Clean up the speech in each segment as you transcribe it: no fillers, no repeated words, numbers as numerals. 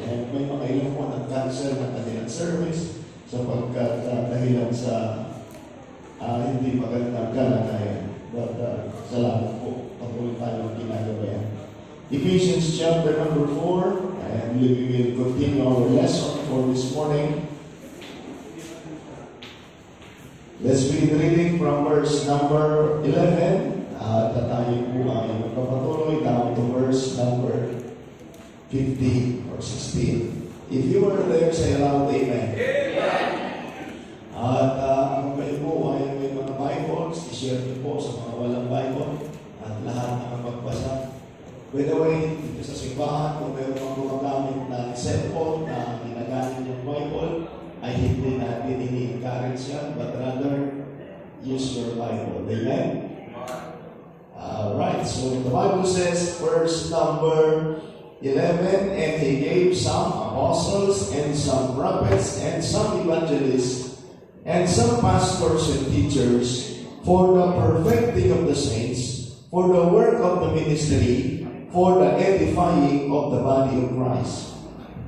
And may mga ilang po nag-cancel ng kanilang service sapagkat dahilan sa hindi magandang kalagayan. But salamat po, patuloy tayong ginagawa yan. Ephesians chapter number 4, and we will continue our lesson for this morning. Let's be reading from verse number 11. At tayo po ay magpapatuloy down to verse number 15 or 16. If you were there, say aloud, Amen. At kung kayo po ay may mga Bibles, i-share niyo po sa mga walang Bible at lahat na magbasa. By the way, dito sa simbahan, kung mayroon mga gumagamit ng cellphone na ginagamit yung Bible, ay hindi natin ini-encourage yan, but rather use your Bible. Amen? Alright, so the Bible says, verse number 11, and he gave some apostles, and some prophets, and some evangelists, and some pastors and teachers, for the perfecting of the saints, for the work of the ministry, for the edifying of the body of Christ,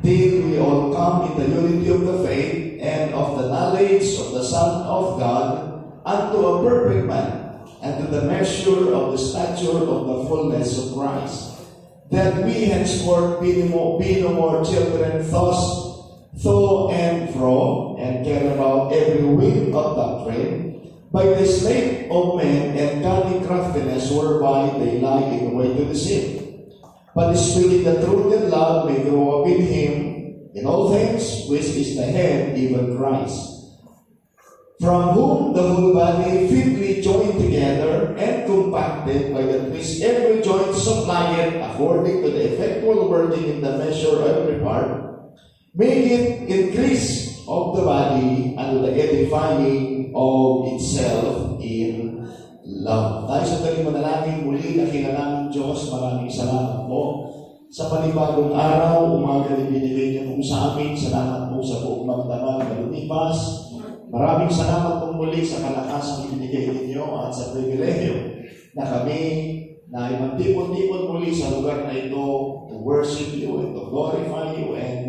till we all come in the unity of the faith and of the knowledge of the Son of God, unto a perfect man, and to the measure of the stature of the fullness of Christ, that we henceforth be no more children tossed to and fro, and carried about every wind of doctrine, by the sleight of men and cunning craftiness, whereby they lie in the way to deceive. But speaking the truth in love may grow up in him in all things, which is the head, even Christ, from whom the whole body fitly joined together and compacted by the twist every joint supplied according to the effectual working in the measure of every part, make it increase of the body and the edifying of itself in love. Tayo sa daling manalangin, muli nakilala namin Diyos, maraming salamat po sa panibagong araw, umaga na binigay niyo po sa amin. Salamat po sa buong magdamag na lumipas. Maraming salamat po muli sa kalakasang ibinigay ninyo at sa pribilehyo na kami na magtipon-tipon muli sa lugar na ito to worship you and to glorify you and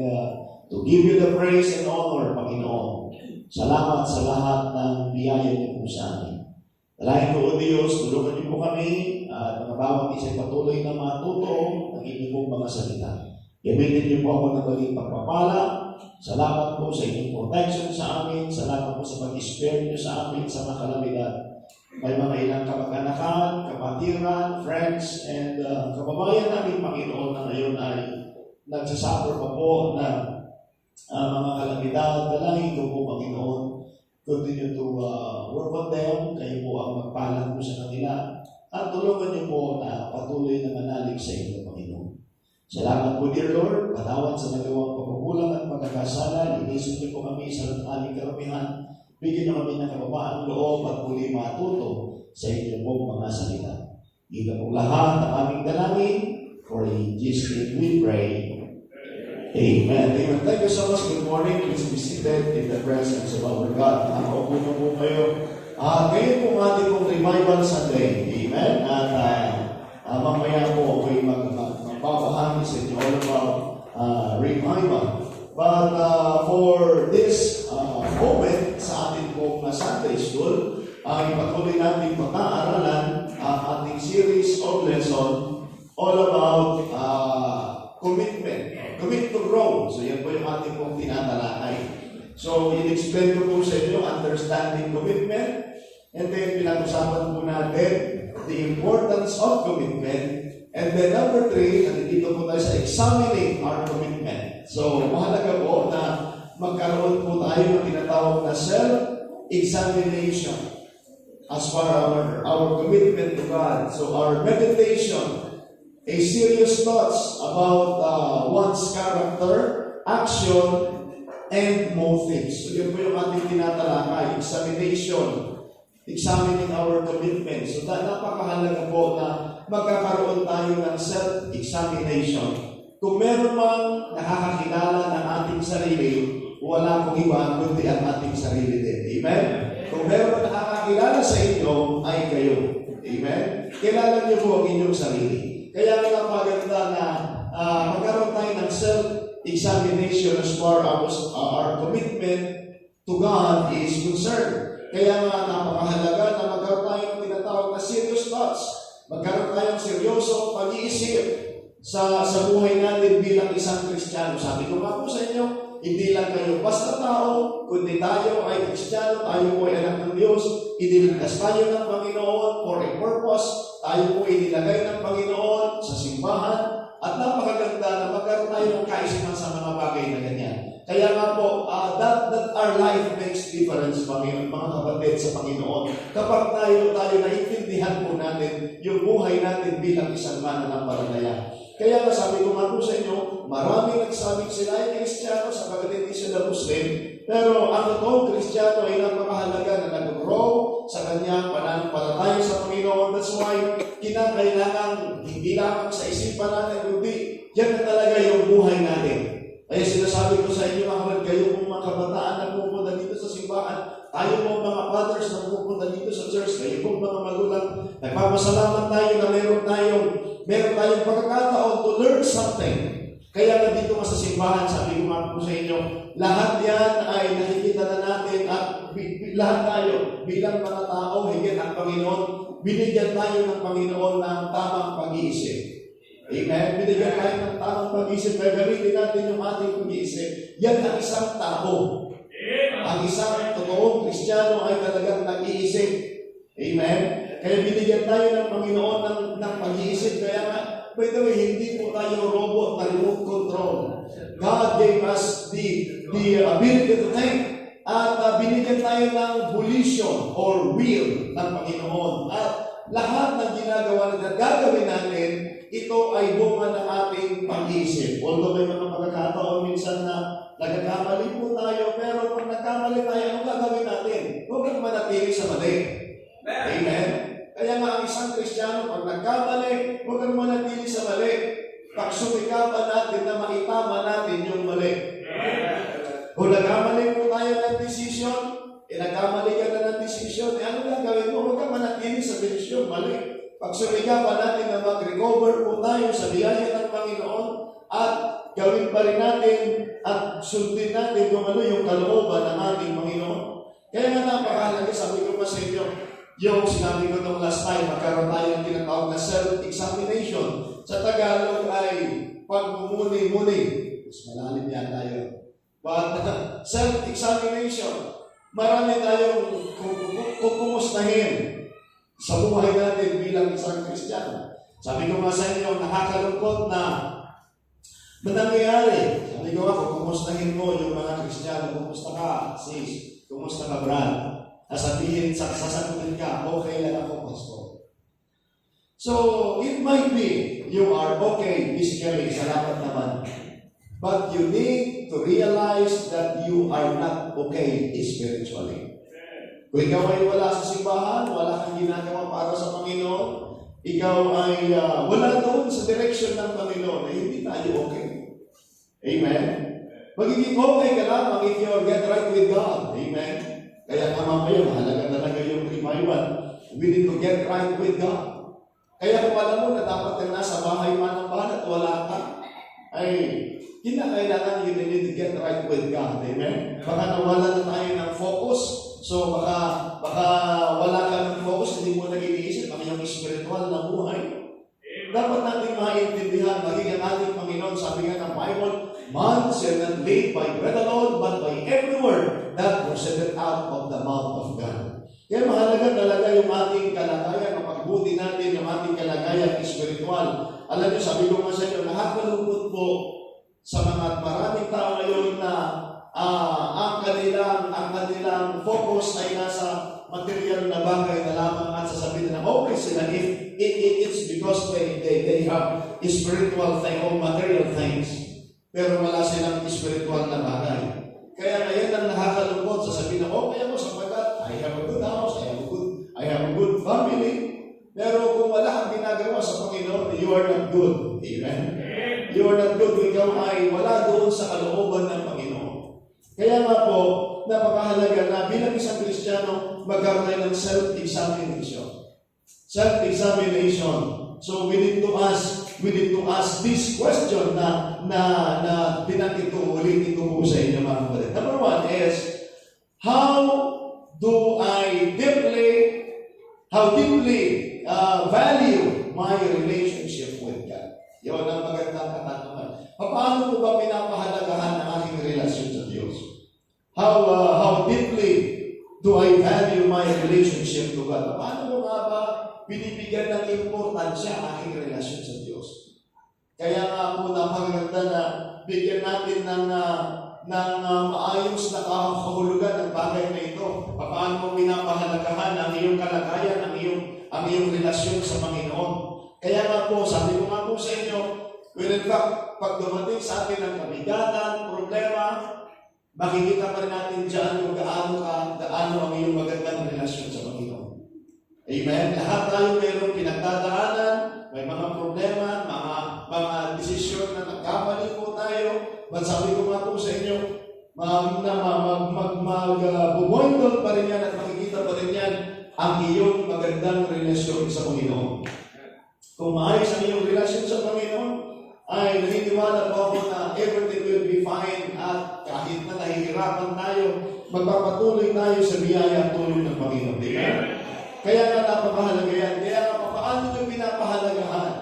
to give you the praise and honor, Panginoon. Salamat sa lahat ng biyaya niyo po sa amin. Dalahin po o Diyos, tulungan niyo po kami at mga bawat isa'y patuloy na matuto ng inyong pong mga salita. Gamitin niyo po ako ng maging pagpapala. Salamat po sa inyong protection sa amin. Salamat po sa pag-spare niyo sa amin sa mga kalamidad. May mga ilang kamag-anakan, kapatiran, friends, and kababayan namin, Panginoon, na ngayon ay nagsasuffer pa po na mga kalamidad. Dalahin ko po, Panginoon, continue to work on them. Kayo po ang magpalang po sa kanila. At tulungan niyo po na patuloy na manalig sa inyo, Panginoon. Salamat po, dear Lord. Patawad sa nagawang pagkukulang at pagkakasala. Inisip niyo po kami sa aming karamihan. Bigyan niyo kami ng kababaang loob at muli matuto sa inyong pong mga salita. Ito po lahat ang aming dalangin. For in Jesus' name we pray. Amen. Amen. Thank you so much. Good morning. Please be seated in the presence of our God. Nakaupo na po kayo. Ngayon po ating pong Revival Sunday. Amen. At mamaya po ako'y magbabahagi sa inyo all about revival. But for this moment sa ating pong Sunday School, ay patuloy natin pag-aaralan ang ating series of lesson all about commitment. Commit to grow. So yan po yung ating pong tinatalakay. So in-explain ko po sa inyo understanding commitment. And then pinag-usapan po natin the importance of commitment. And then number 3, nandito po tayo sa examining our commitment. So mahalaga po na magkaroon po tayo ng tinatawag na self-examination as far our commitment to God. So our meditation, a serious thoughts about one's character, action, and motives. So yun po yung ating tinatalakay, examination, examining our commitment. So napakahalaga po na magkakaroon tayo ng self-examination. Kung meron mang nakakakilala ng ating sarili, wala pong iba kundi ang ating sarili din. Amen? Kung meron nakakakilala sa inyo, ay kayo. Amen? Kilala niyo po ang inyong sarili. Kaya nga maganda na magkaroon tayo ng examination as far as our commitment to God is concerned. Kaya nga napakahalaga na magkaroon tayo ng tinatawag na serious thoughts. Magkaroon tayong seryoso pag-iisip sa buhay natin bilang isang Kristiyano. Sabi ko nga po sa inyo, hindi lang kayo basta tao, kundi tayo ay Kristiyano, tayo po ay anak ng Diyos, iniligtas tayo ng Panginoon for a purpose, tayo po inilagay ng Panginoon sa simbahan, at napakaganda na magkaroon tayo ng kaisipan sa mga bagay na ganyan. Kaya nga po, that our life makes difference, mga kapatid sa Panginoon. Kapag tayo naiintindihan po natin yung buhay natin bilang isang mananampalataya. Kaya nga sabi ko nga po sa inyo, marami nagsabing sila ay Kristiyano sapagkat hindi sila Muslim. Pero ang totoong Kristiyano ay napakahalaga na nag-grow sa kanyang pananampalataya sa Panginoon. That's why kinakailangan hindi lamang sa isipan natin, kundi yan na talaga yung buhay natin. Kaya sinasabi ko sa inyo, kayo pong mga kabataan na pupunta dito sa simbahan, tayo pong mga fathers na pupunta dito sa church, kayo pong mga magulang, nagpapasalamat tayo na meron tayong pagkakataon to learn something. Kaya nga dito sa simbahan, sabi ko nga po sa inyo, lahat yan ay nakikita na natin at lahat tayo bilang mga tao, higit ang Panginoon, binigyan tayo ng Panginoon ng tamang pag-iisip. Amen? Binigyan tayo ng tamang pag-iisip, kaya gamitin natin yung ating pag-iisip. Yan ang isang tao. Ang isang totoong Kristiyano ay talagang nag-iisip. Amen? Kaya binigyan tayo ng Panginoon ng pag-iisip. Kaya nga, by the way, hindi po tayo robot na remote control. God gave us the ability to think. At binigyan tayo ng volition or will ng Panginoon. At lahat ng ginagawa na gagawin natin, ito ay bunga ng ating pag-iisip. Although may mga pagkakataon minsan na nagkakamali po tayo, pero pag nagkamali tayo, ano gagawin natin? Huwag kang manatili sa mali. Amen? Kaya nga ang isang Kristiyano, pag nagkamali, huwag kang manatili sa mali. Pagsumikapan natin na maitama natin yung mali. Kung nagkamali po tayo ng desisyon, nagkamali ka na ng desisyon, ano gagawin mo? Huwag kang manatili sa desisyon, mali. Pagsumikapan natin na mag-recover po tayo sa biyaya ng Panginoon at gawin pa rin natin at sundin natin kung ano yung kalooban ng ating Panginoon. Kaya nga napakahalaga, sabi ko pa sa inyo, yung sinabi ko nung last time, magkaroon tayo ng tinatawag na self-examination. Sa Tagalog ay pagmumuni-muni. Mas malalim yan tayo. But self-examination, marami tayong kukumustahin sa buhay natin bilang isang Kristiyano. Sabi ko nga sa inyo, nakakalungkot na nangyayari. Sabi ko nga, kung kumustahin mo yung mga Kristiyano, kumusta ka, sis, kumusta ka, Brad? Sasabihin, sasagutin ka, okay lang ako, pastor. So, it might be, you are okay physically, salamat naman. But you need to realize that you are not okay spiritually. Kung ikaw ay wala sa simbahan, wala kang ginagawa para sa Panginoon, ikaw ay wala doon sa direction ng Panginoon, ay hindi tayo okay. Amen? Magiging okay ka lang if you get right with God. Amen? Kaya nga mamaya, mahalaga talaga yung revival. We need to get right with God. Kaya kung alam mo na dapat ka nasa bahay man ng bahan at wala ka, ay kinakailangan you need to get right with God. Amen? Baka nawala na tayo ng focus. So baka wala ka ng focus, hindi mo na iniisip ang iyong spiritual na buhay. Dapat natin maintindihan, maging ang ating Panginoon, sabi nga ng Bible, man shall not live by bread alone, but by every word that proceeded out of the mouth of God. Kaya mahalaga talaga yung ating kalagayan, ang pagbuti natin, yung ating kalagayan spiritual. Alam niyo, sabi ko nga sa inyo, nakakalungkot po sa mga maraming tao ngayon na ang kanilang focus ay nasa material na bagay na lamang at sasabihin na okay sila if it's because they have spiritual thing or material things. Pero wala silang spiritual na bagay. Kaya ngayon ang nakakalungkot, sasabihin na okay ako sapagkat I have a good house, I have a good family. Pero kung wala kang ginagawa sa Panginoon, you are not good. Amen? You are not good. Ikaw ay wala doon sa kalooban ng Panginoon. Kaya nga po, napakahalaga na bilang isang Kristiyano, magkaroon tayo ng self-examination. Self-examination. So we need to ask this question na binanggit ulitin ko po sa inyo mga kapatid. Number one is, how deeply value my relationship with God? Yun ang magandang katanungan. Paano ko ba pinapahalagahan ang aking relasyon sa Diyos? How deeply do I value my relationship to God? Paano ko nga ba binibigyan ng importansya ang aking relasyon sa Diyos? Kaya nga po napakaganda na bigyan natin ng maayos na kahulugan ng bagay na ito. Paano mo pinapahalagahan ang iyong kalagayan, ang iyong relasyon sa Panginoon. Kaya nga po, sabi ko nga po sa inyo, when in fact, pag dumating sa atin ang kabigatan, problema, makikita pa rin natin dyan kung gaano ang iyong magandang relasyon sa Panginoon. Amen? Lahat tayo mayroong pinagdadaanan, may mga problema, mga desisyon na nagkamali po tayo. But sabi ko nga po sa inyo, bumoindol pa rin yan at makikita pa rin yan ang iyong magandang relasyon sa Panginoon. Kung maayos ang iyong relasyon sa Panginoon, ay naniniwala po ako na everything will be fine at kahit na nahihirapan tayo, magpapatuloy tayo sa biyaya at tulong ng Panginoon. Amen? Kaya nga napakahalaga yan. Kaya nga paano nyo pinapahalagahan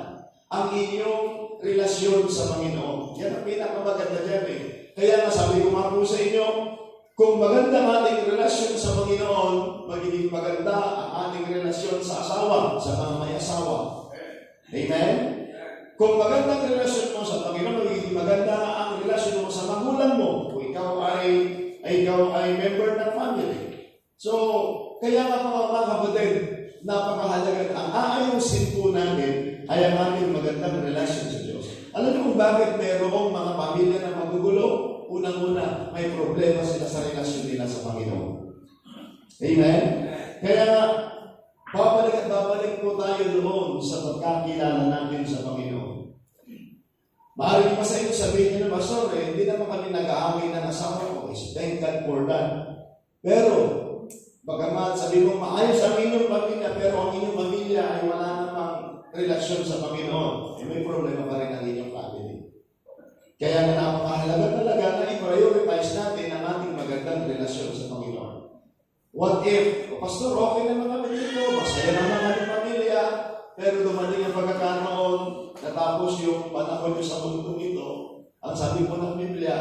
ang inyong relasyon sa Panginoon? Yan ang pinakamaganda dyan eh. Kaya nga sabi ko nga po sa inyo, kung maganda ang ating relasyon sa Panginoon, magiging maganda ang ating relasyon sa asawa, sa mga may asawa. Amen? Kung maganda ang relasyon mo sa Panginoon, magiging maganda ang relasyon mo sa magulang mo. Kung ikaw ay member ng family. So, kaya nga mga kapatid, napakahalaga ang aayusin po natin ay ang ating magandang relasyon sa Diyos. Alam niyo kung bakit mayroong mga pamilya na magugulo? Unang-una, may problema sila sa relasyon nila sa Panginoon. Amen? Kaya nga, babalik at babalik po tayo doon sa pagkakilala natin sa Panginoon. Maaari pa sa inyo sabihin nyo na, Pastor, hindi naman kami nag-aaway ng asawa ko. Thank God for that. Pero, bagamat sabi mo, maayos ang inyong pamilya, pero ang inyong pamilya ay wala namang relasyon sa Panginoon, may problema pa rin ang inyong family. Kaya na napakahalaga talaga na i-prioritize natin ang ating magandang relasyon sa Panginoon. What if, Pastor, okay naman kami dito, masaya naman ang ating pamilya, pero dumating ang pagkakataon, natapos yung panahon nyo sa mundo ito, ang sabi po ng Biblia,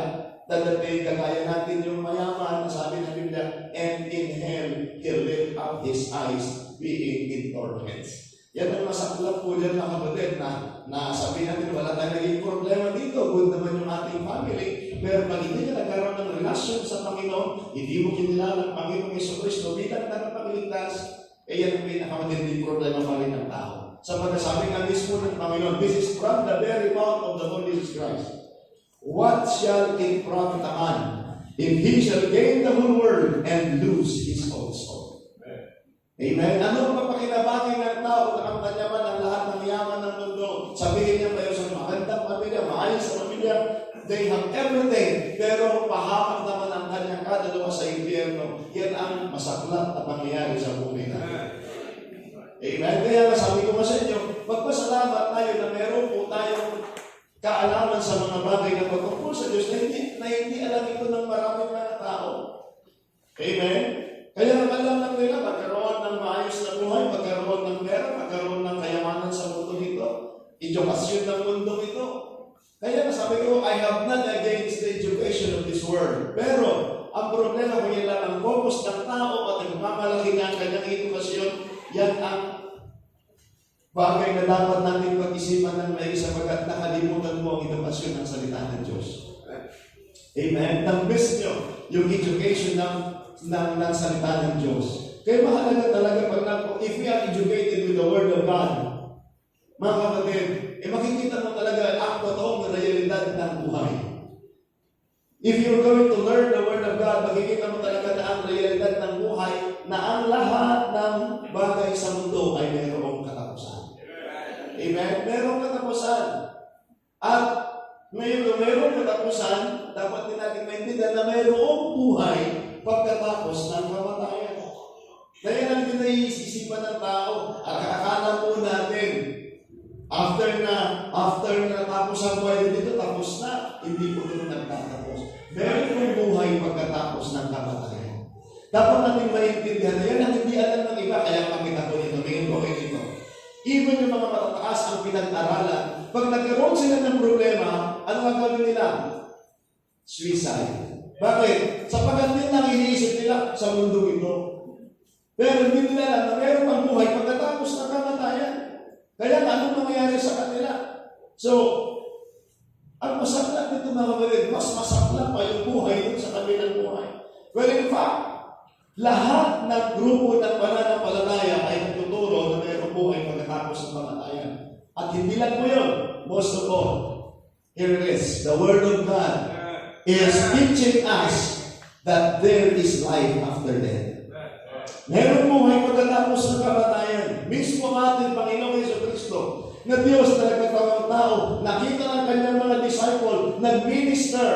dadating kagaya natin yung mayaman, sabi ng Biblia, and in hell, he lift up his eyes, being in torments. Yan ang masaklap po dyan mga kapatid na sabi natin wala tayong naging problema dito, good naman yung ating family. Pero pag hindi ka nagkaroon ng relasyon sa Panginoon, hindi mo kinilala ang Panginoong Jesucristo bilang tagapagligtas, yan ang pinakamatinding problema pa rin ng tao. Sa pagkasabi nga mismo ng Panginoon, this is from the very mouth of the Lord Jesus Christ. What shall it profit a man if he shall gain the whole world and lose his own soul? Amen? Ano ang mapakinabangan ng tao na ang kanyaman ang lahat ng yaman ng mundo? Sabihin niya tayo sa magandang pamilya, maayos sa pamilya, they have everything, pero pahamak naman ang kanyang kadalawa sa impyerno. Yan ang masaklat na pangyayari sa buhay natin. Amen? Kaya sabi ko sa inyo, magpasalamat tayo na meron po tayong kaalaman sa mga bagay na patungkol sa Diyos na hindi alam ito ng maraming mga tao. Amen? Kaya alam lang nila, magkaroon ng maayos na buhay, magkaroon ng pera, magkaroon ng kayamanan sa mundo nito, edukasyon ng mundo ito. Kaya sabi ko, I have none against the education of this world. Pero, ang problema kung yan lang ang focus ng tao at nagmamalaki ng kanyang edukasyon, yan ang bagay na dapat natin pag-isipan ng may sapagkat nakalimutan mo ang edukasyon ng salita ng Diyos. Amen? Nang-miss nyo yung education ng salita ng Diyos. Kaya mahalaga talaga if we are educated with the Word of God, mga kapatid, makikita mo talaga ang totoong realidad ng buhay. If you're going to learn the Word of God, makikita mo talaga na ang realidad ng buhay, na ang lahat ng bagay sa mundo ay mayroong katapusan. Amen? Mayroong katapusan. At mayroong katapusan, dapat din natin maintindihan na mayroong buhay pagkatapos ng kamatayan. Kaya natin naiisipan ng tao, at akala po natin, after na tapos ang buhay dito, tapos na, hindi po ito nagtatapos. Dapat natin maintindihan. Yan ang hindi alam ng iba. Kaya pakita ko nito. Tingin ko kayo dito. Even yung mga matataas ang pinag-aralan, pag nagkaroon sila ng problema, ano ang gagawin nila? Suicide. Bakit? Sapagkat yun lang iniisip nila sa mundo ito. Pero hindi nila alam na meron pang buhay pagkatapos ng kamatayan. Kaya anong mangyayari sa kanila? So, ang masaklap nito mga kapatid, mas masaklap pa yung buhay dun sa kabilang buhay. Well, in fact, lahat ng grupo ng pananampalataya ay nagtuturo na mayroong buhay pagkatapos ng kamatayan. At hindi lang po yun. Most of all, here it is. The Word of God is teaching us that there is life after death. Mayroong buhay pagkatapos ng kamatayan. Mismo ating Panginoong Jesucristo na Diyos na nagkatawang tao, nakita ng kanyang mga disciple, nag-minister,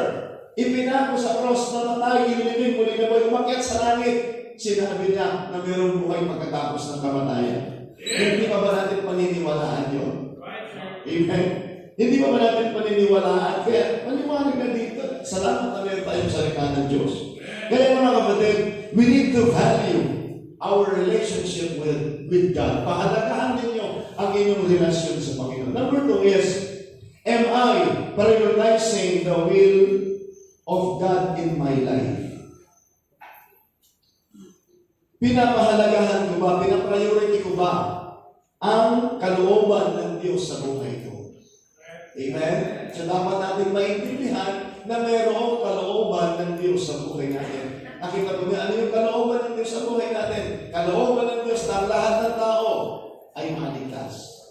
ipinako sa cross, namatay, inilibing, muli na buhay, umakyat sa langit. Sinabi niya na mayroong buhay pagkatapos ng kamatayan. Hindi pa ba natin paniniwalaan yun? Amen. Hindi pa ba natin paniniwalaan? Kaya maniwalag na dito. Salamat na meron tayong salita ng Diyos. Kaya mga kapatid, we need to value our relationship with God. Pahalagahan ninyo ang inyong relasyon sa Panginoon. Number 2 is, am I prioritizing the will of God in my life? Pinapahalagahan ko ba, pinapriority ko ba ang kalooban ng Diyos sa buhay ko? Amen? So dapat natin maintindihan na mayroong kalooban ng Diyos sa buhay natin. Nakita ko niya, ano yung kalooban ng Diyos sa buhay natin? Kalooban ng Diyos na lahat ng tao ay maligtas.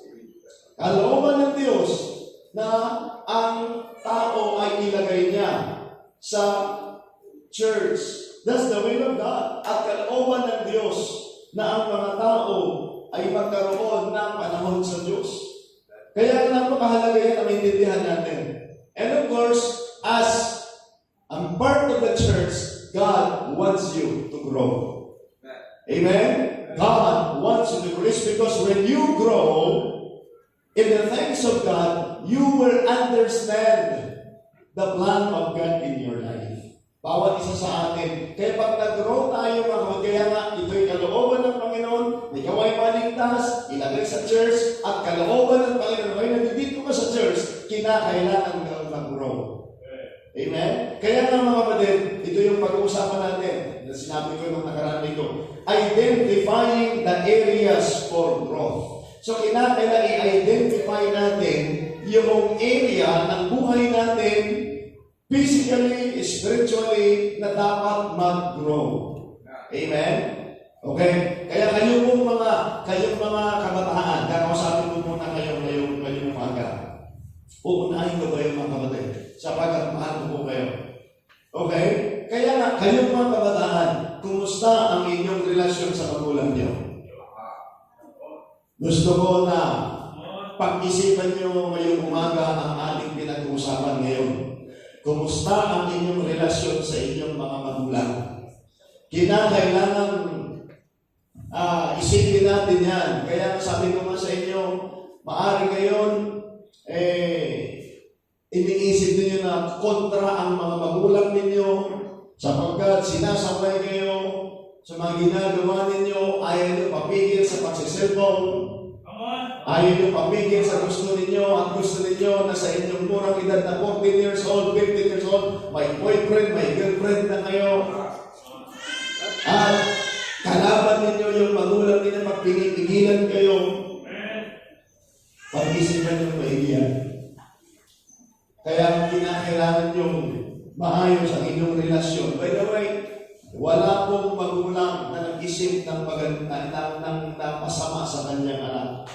Kalooban ng Diyos na ang tao ay ilagay niya sa church. That's the will of God. At kalooban ng Diyos na ang mga tao ay magkaroon ng panahon sa Diyos. Kaya napakahalaga yan na maintindihan natin. And of course, as a part of the church, God wants you to grow. Amen? God wants you to grow. It's because when you grow in the things of God, you will understand the plan of God in your life. Bawat isa sa atin. Kaya pag nag-grow tayo, kaya nga, ito'y kalooban ng Panginoon, ikaw ay maligtas, ilagay sa church, at kalooban ng Panginoon, ay nandito ka sa church, kinakailangan ka mag-grow. Amen? Kaya nga mga kapatid, ito yung pag-uusapan natin, na sinabi ko nung nakaraan nito, identifying the areas for growth. So kinakailangan i-identify natin yung area ng buhay natin, physically, spiritually, na dapat mag-grow. Amen? Okay? Kaya kayong mga kabataan, kakausapin ko muna ngayong umaga. Uunahin ko kayo mga kapatid, sapagkat mahal ko po kayo. Okay? Kaya nga, kayong mga kabataan, kumusta ang inyong relasyon sa magulang niyo? Gusto ko na pag-isipan niyo ngayong umaga ang ating pinag-uusapan ngayon. Kumusta ang inyong relasyon sa inyong mga magulang? Kinakailangan isipin natin yan. Kaya sabi ko nga sa inyo, maaari ngayon, iniisip ninyo na kontra ang mga magulang ninyo sapagkat sinasabay kayo sa mga ginagawa ninyo, ayaw nyo papigil sa pagsiselfone, ayaw nyo papigil sa gusto ninyo at gusto ninyo na sa inyong murang edad na 14 years old, 15 years old, may boyfriend, may girlfriend na kayo. At kalaban ninyo yung magulang ninyo, magpinipigilan kayo. Pag-isipan yung maigiyan. Kaya kinakailangan yung maayos ang inyong relasyon. By the way, wala pong magulang na nag-isip ng masama sa kanyang anak.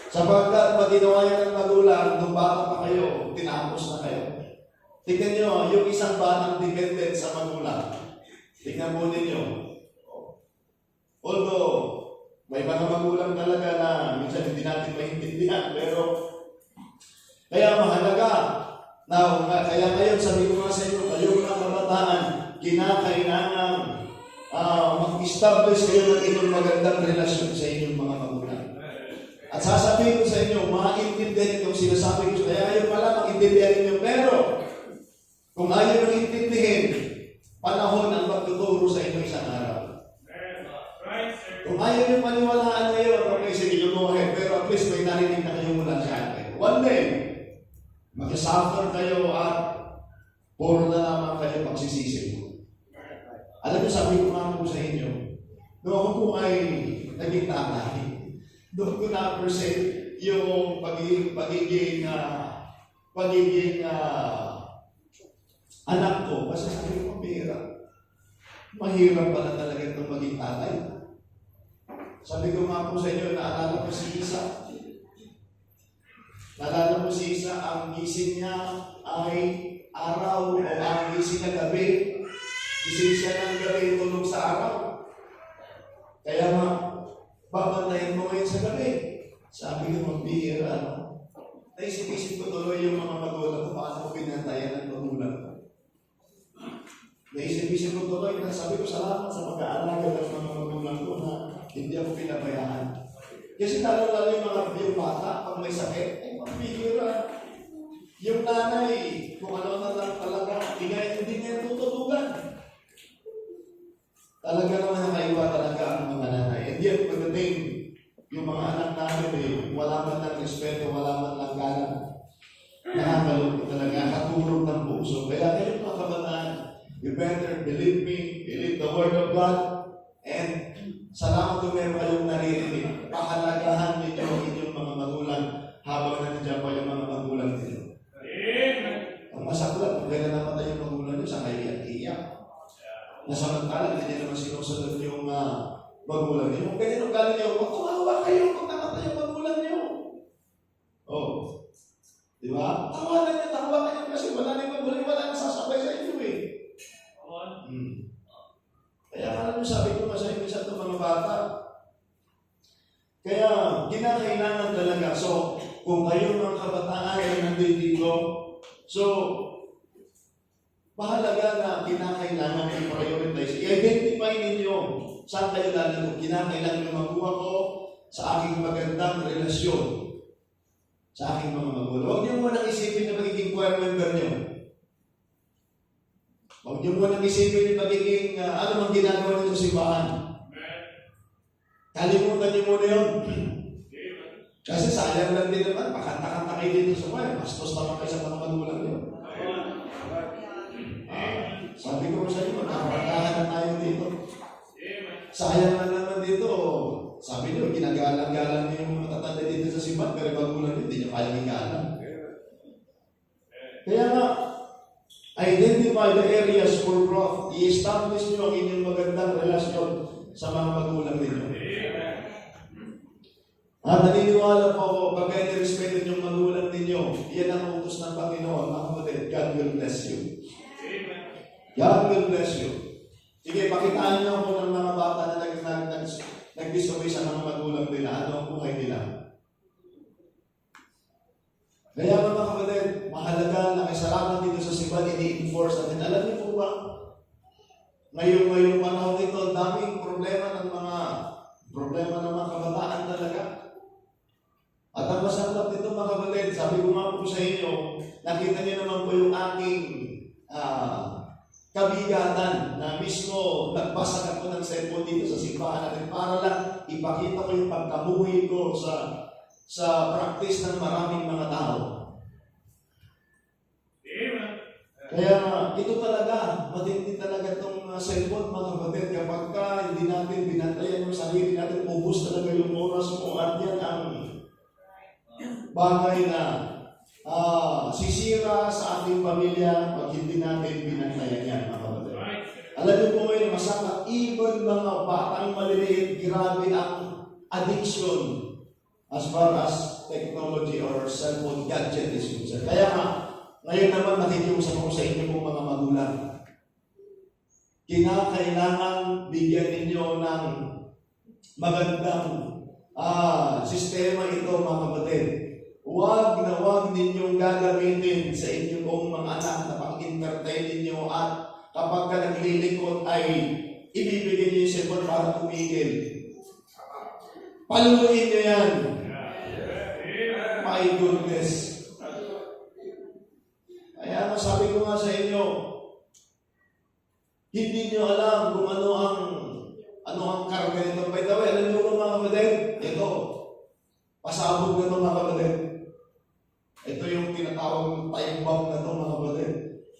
Sapagkat pag ginawa yan ng magulang, nung bata pa kayo, tinapos na kayo. Tignan nyo, yung isang batang dependent sa magulang. Tignan mo ninyo. Although, may mga magulang talaga na minsan hindi natin maintindihan, pero kaya mahalaga. Now, kaya ngayon, sabi ko nga sa inyo, kayo mga kabataan, kinakailangan mag-establish kayo ng inyong magandang relasyon sa inyong mga magulang. At sasabihin ko sa inyo, maintindihan itong sinasabi ko. Kaya ayaw pala mag-intindihan ninyo. Pero, kung ayaw nang intindihin, panahon ang magtuturo sa inyo isang araw. Kung ayaw niyo paniwalaan ngayon, okay, sige, you go ahead. Pero at least may narinig na kayo mula sa akin. One day, mag-suffer kayo at puro na naman kayo pagsisisi. Alam niyo, sabi ko nga po sa inyo, noong ako po ay naging tatay, doon ko na-appreciate yung pagiging anak ko. Kasi sabi ko, mahirap pala talaga itong maging tatay. Sabi ko nga po sa inyo, naalala ko si Isa. Naalala ko si Isa, ang gising niya ay araw o ang gising na gabi. Gising siya ng gabi, tulog sa araw. Kaya nga, babantayin mo ngayon sa gabi. Sabi ko, magbihira, no? Naisip-isip ko tuloy yung mga magulang ko, paano ko pinantayan ng magulang ko. Naisip-isip ko tuloy, na sabi ko, salamat sa pag-aalaga ng mga magulang ko na hindi ako pinabayaan. Kasi lalo-lalo yung bata, pag may sakit, ay magbihira. Yung nanay, kung ano na lang talaga, hindi niya tutulugan. Talaga naman nakaiba talaga ang mga nanay. And yet, pagdating yung mga anak namin, wala man lang respeto, wala man lang galang. Nakakalungkot talaga, katulog ng puso. Kaya kayo mga kabataan, you better believe me, believe the word of God, and salamat kung meron kayong naririnig. Pahalagahan ninyo ang inyong mga magulang habang nandiyan pa yung mga magulang ninyo. Ang masaklat, kung kailan namatay yung magulang nyo, sa kaiyak-iyak. Nasamantala, hindi naman sinusunod yung magulang nyo. Kung ganyan ang galing nyo, matumawa kayo kung namatay yung magulang nyo. Oh. Di ba? Tawanan nyo kasi wala na yung magulang, wala na sasabay sa inyo eh. Kaya alam nyo, sabi ko sa inyo sa itong mga bata, kaya kinakailangan talaga. So, kung kayo mga kabataan ay nandito, so, mahalaga na kinakailangan i-prioritize. I-identify ninyo saan kayo lalo. Kinakailangan na makuha ko sa aking magandang relasyon sa aking mga magulang. Huwag niyo muna isipin na magiging choir member niyo. Huwag niyo muna isipin na magiging ano mang ginagawa niyo sa simbahan. Kalimutan niyo muna yun. Kasi sayang lang din naman, pakanta-kanta kayo dito sa choir. Bastos naman kayo sa mga magulang niyo. Sabi ko sa inyo, nakapagahan na tayo dito. Sayang na naman dito. Sabi niyo, ginagalang-galang niyo yung matatanda dito sa simbahan, pero magulang niyo, hindi niyo kaya igalang. Kaya nga, identify the areas for growth. I-establish niyo ang inyong magandang relasyon sa mga magulang ninyo. At naniniwala po ako, pag kayo nirespeto niyong magulang ninyo, yan ang utos ng Panginoon, mga kapatid, God will bless you. God will bless you. Sige, pakitaan niyo ako ng mga bata na nag-disobey sa mga magulang nila. Ano ang buhay nila? Kaya mga kapatid, mahalaga na kasalanan dito sa simbahan, ini-enforce natin. Alam niyo po ba, ngayong panahon ito, daming problema ng mga kabataan talaga. At ang masarap dito mga kapatid, sabi ko nga po sa inyo, nakita niyo naman po yung aking kabigatan na mismo nagbasa ako ng cellphone dito sa simbahan natin para lang ipakita ko yung pagkamuhi ko sa practice ng maraming mga tao. Kaya ito talaga, matindi talaga itong cellphone mga kapatid. Kapag hindi natin binantayan yung sarili natin, ubus talaga yung oras mo at yan ang bagay na sisira sa ating pamilya pag hindi natin binantayan yan, mga kapatid. Alam niyo po ngayon, masama, even mga batang maliliit, grabe ang addiction as far as technology or cellphone gadget is concerned. Kaya nga, ngayon naman nakikiusap ako sa inyo pong mga magulang. Kinakailangan bigyan ninyo ng magandang sistema ito, mga kapatid. Huwag na huwag ninyong gagamitin sa inyong mga anak na pang-entertain ninyo at kapag ka naglilikot ay ibibigay niyo yung cellphone para tumigil. Paluin niyo yan. My goodness. Kaya sabi ko nga sa inyo, Hindi nyo alam kung ano ang karga nito. By the way, alam nyo mga kapatid? Ito, pasabog na ito mga kapatid. Ito yung tinatawag time bomb na ito mga kapatid.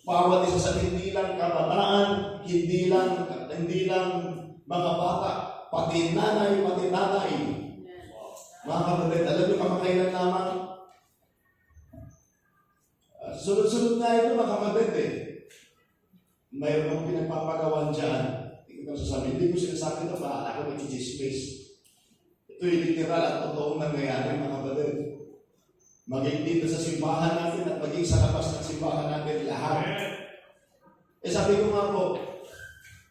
Bawat isa sa hindi lang kabataan, hindi lang mga bata, pati nanay. Mga kapatid, alam nyo kamakailan lamang? Sunod-sunod na ito mga kapatid eh. Mayroon akong pinagpapagawan dyan. Hindi ko sinasabi ito, baka ako nag-chismis. Ito yung literal at totoong nangyayari mga kapatid. Maging dito sa simbahan natin at maging sa labas ng simbahan natin lahat. Sabi ko nga po,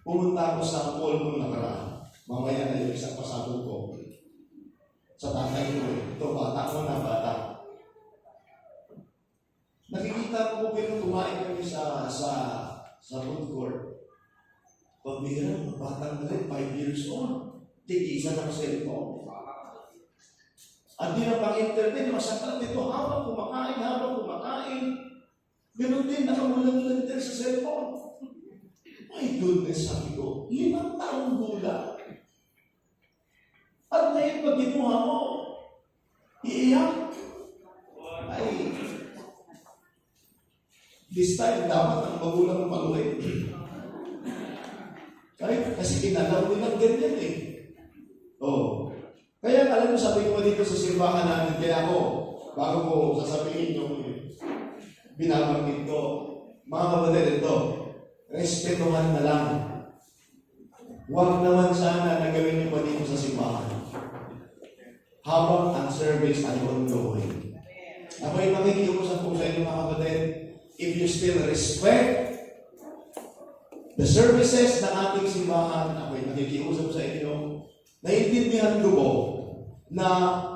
pumunta ako sa mall kung nakaraan. Mamaya na yung isang pasabog ko. Sa tatay ko, ito bata ko na bata. Nakikita ko pero kumain kami sa food court. Pabira, batang na rin, 5 years old. Tig-isa ng cellphone. At di na pang-internet, masakit ito habang kumakain. Ganun din, nakamulang-mulang din sa cellphone. My goodness, sabi ko, 5 taong gulang. At ngayon, pag ginuha mo, iiyak. Ay, this time, dapat ang magulang ng paluhin. Kasi kinalaw nilang ganyan eh. Oh. Kaya alam mo, sabi ko dito sa simbahan natin, kaya ako, bago ko sasabihin yung binabanggit ko, mga kapatid, ito, respetuhan na lang. Huwag naman sana na gawin niyo pa dito sa simbahan. Habang ang service ay ongoing. Ako'y makikiusap po sa inyo mga kapatid, if you still respect the services ng ating simbahan, ako'y makikiusap sa inyo, naiintindihan ko po na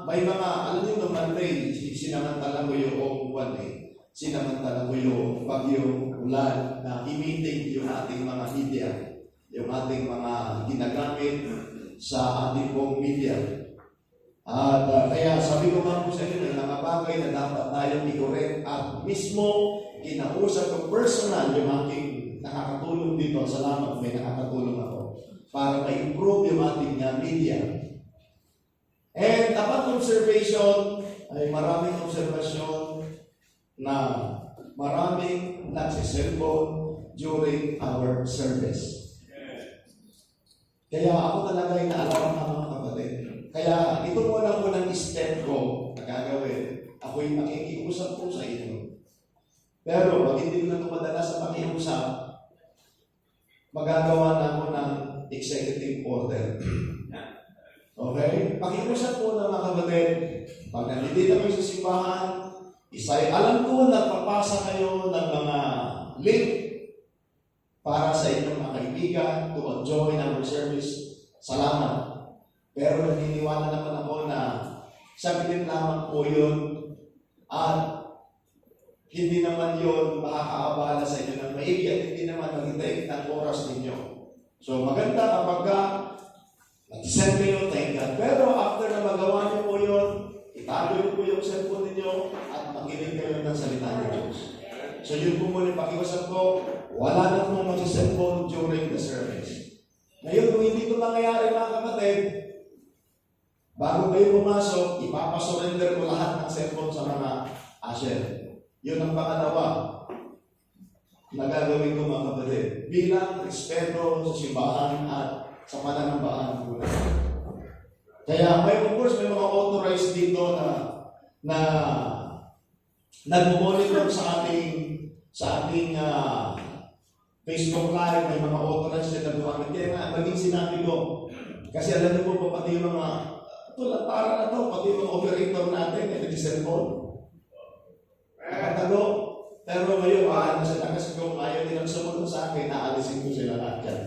may mga, alam niyo naman rin, sinamantala mo yung buwan eh. Sinamantala mo yung bagyong ulan na imiting yung ating mga media, yung ating mga ginagamit sa ating pong media. At kaya sabi ko nga po sa inyo, may mga bagay na dapat tayong i-correct at mismo kinausap ko personal yung aking nakakatulong dito. Salamat, may nakakatulong ako para ma-improve yung ating media. And about observation, ay maraming observasyon na maraming nagsiselfone during our service. Kaya ako talaga ay naalala ng mga kapatid. Kaya ito po lang po ng step ko na gagawin. Ako'y makikiusap po sa inyo. Pero pag hindi ko na ito madalas sa pakiusap, magagawa na ako ng executive order. Okay? Pakiusap po ng mga kapatid, pag nandito kayo sa simbahan, alam ko nagpapasa kayo ng mga link para sa inyong mga kaibigan to join our service. Salamat. Pero naniniwala naman ako na sabihin lamang po yun at hindi naman yun makakaabala sa inyo ng maigi at hindi naman maghintay ng oras ninyo. So maganda kapag nag-send kayo, thank God. Pero after na magawa niyo po yun, itago niyo po yung cellphone ninyo at makinig kayo ng salita ng Diyos. So yun po muna pakiusap ko, wala na pong mag-cellphone during the service. Ngayon, kung hindi ito mangyayari mga kapatid, bago kayo pumasok, ipapasurrender ko lahat ng cellphone sa mga usher. Yun ang pangalawa na gagawin ko mga kapatid. Bilang respeto sa simbahan at sa pananambahan ko na. Kaya of course, may mga authorized dito na nag-monitor sa ating Facebook Live, may mga authorized na nag-monitor. Kaya nga, maging sinabi ko, kasi alam niyo po pati yung mga tulataran na to, pati yung operator natin, may nag-cellphone. Nakatago. Pero ngayon, na sila kasi kung ayaw nilang sumunod sa akin, naalisin ko sila lahat yan.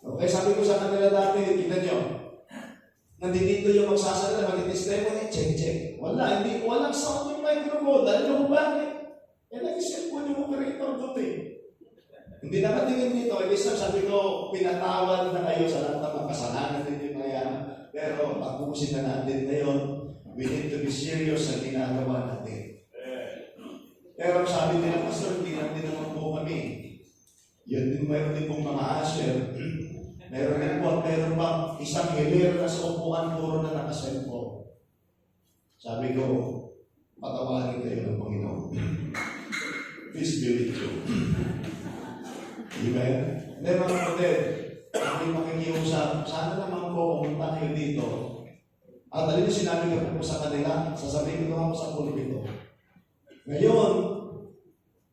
Okay, sabi ko sa kanila dati, tignan nyo, nandito yung magsasalita, mag-testimony, check. Walang sound yung microphone. Dahil yung bakit? Nag-cellphone yung operator doon eh. Hindi nakatingin dito. Sabi ko, pinatawad na kayo sa lahat ng kasalanan ninyo na yan. Pero tapusin na natin ngayon. We need to be serious sa ginagawa natin. Pero sabi nila, Pastor, hindi naman po kami. Yun din, mayroon din pong mga asher. Meron din po at meron pang isang hilera na sa upuan puro na nakaselfo. Sabi ko, patawarin kayo ng Panginoon. Peace be with you. Amen? Hindi mga kapatid, aking makikiusap, sana naman po pumunta kayo dito. At alin yung sinabi ko po sa kanila, sasabihin ko ako sa pulpito. Ngayon,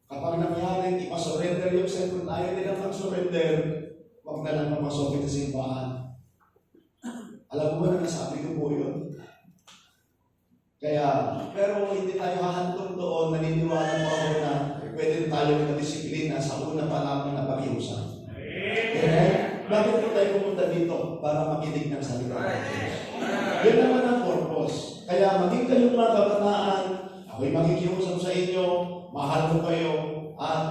kapag nangyaring ipasurrender yung cellphone, ayaw nila mag-surrender, huwag na lang mamasok sa simbahan. Alam mo ba na nasabi ko po yun? Kaya, pero hindi tayo hahantong doon, naniniwala po ako na pwede tayo mag-disiplina sa una pa namin na pakiusap. Okay? Bakit po tayo pumunta dito? Para makinig ng salita ng Diyos. Yan naman ang purpose. Kaya maging kayong mga kabataan, ako'y makikiusap sa inyo, mahal ko kayo, at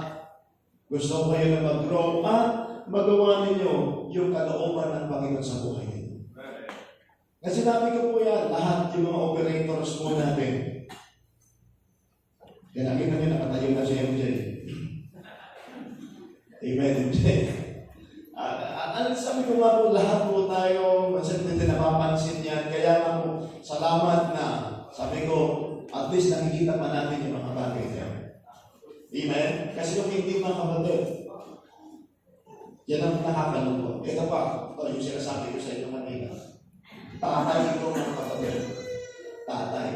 gusto ko kayo na mag-grow, at magawa ninyo yung kalooban ng Panginoon sa buhay ninyo. Kasi sinabi ko po yan, lahat yung mga operators po natin. Kaya nakita nyo, nakatayo na si MJ. Amen, MJ. Sabi ko nga po, lahat po tayo, minsan hindi napapansin yan. Kaya nga po, salamat na, sabi ko, at least nakikita pa natin yung mga bagay niya. Amen? Kasi yung hindi mga kapatid, yan ang nakakalungkot. Ito pa, ito yung sinasabi ko sa inyo kanina. Tatay ito mga kapatid. Tatay.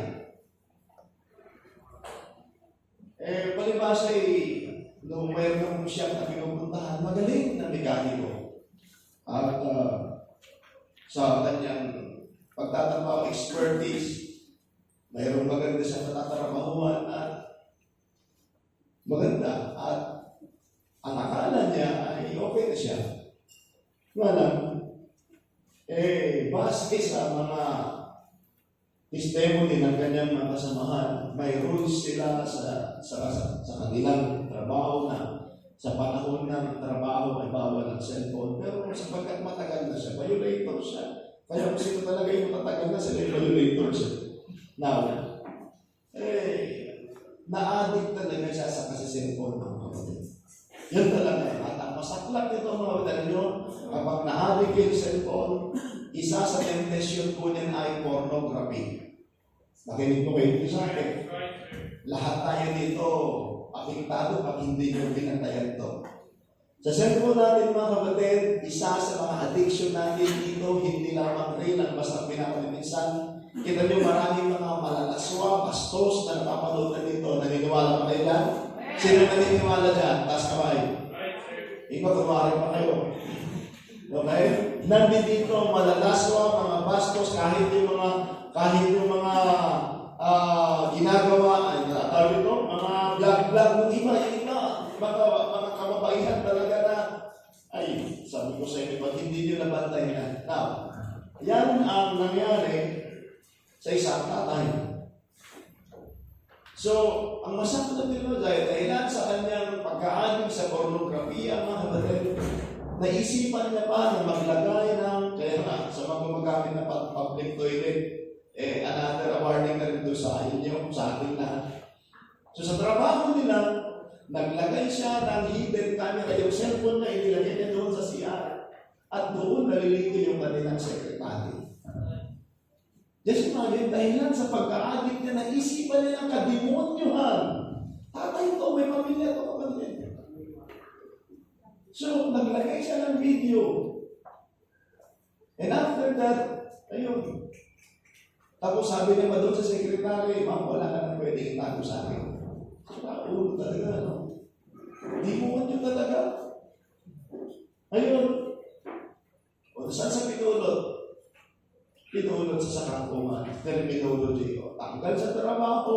Palibasa nung mayroon siyang na pinupuntahan, magaling na mekaniko. At sa kanyang pagtatrabaho, expertise, mayroong maganda siyang natatrabahuan at maganda. At ang akala niya ay okay na siya. Nga lang, base sa mga testimony ng kanyang mga kasamahan, may rules sila sa kanilang trabaho na sa panahon ng trabaho ay bawal ang cellphone. Pero sapagkat matagal na siya, violator siya. Kaya kung sino talaga yung matagal na sila, violator siya. Now, na-addict talaga siya sa kasi-cellphone ng kapatid. Yan talaga. At ang masaklap nito mga kapatid nyo, kapag na-addict yung cellphone, isa sa temptation po niyan ay pornography. Makinig po kayo sa akin. Lahat tayo dito, apektado pag hindi nyo pinantayan ito. Sa cellphone natin mga kapatid, isa sa mga addiction natin dito, hindi lamang rin ang basta pinapaliminsan. Kita nyo maraming mga malalaswa, bastos na napapanood na dito. Naniniwala pa kayo dyan? Sino naniniwala dyan? Taas kamay. Iba, kumari pa kayo. Okay? Nandito malalaswa, mga bastos, kahit yung mga ginagawa, ay natawag ito, mga vlog-vlog ng iba, yung iba, mga kababaihan talaga na, ay, sabi ko sa inyo, pag hindi nyo nabantay yan. Now, yan ang nangyari sa isang tatay. So, ang masakit na Pinoy, dahilan sa kanyang pagkaaning sa pornografiya, mga kapatid, naisipan niya pa na maglagay ng, kaya nga, sa mga gumagamit na public toilet, another warning na rin doon sa inyo, sa ating lahat. So sa trabaho nila, naglagay siya ng hidden camera, yung cellphone niya, inilagay niya doon sa CR. At doon nalilito yung kanilang secretary. Just imagine, dahilan sa pagka-addict niya, naisipan niya ng kademonyohan. Tatay ito, may pamilya ito kapatid. So, naglagay siya ng video. And after that, ayun. Tapos sabi niya ba doon sa sekretary, ma'am, wala ka na pwede itago sa akin. Ulo talaga, no? Di mo yun talaga. Ayun. O, saan sa pinulot? Pinulot sa sakangkungan. Terminology. O, tanggal sa trabaho,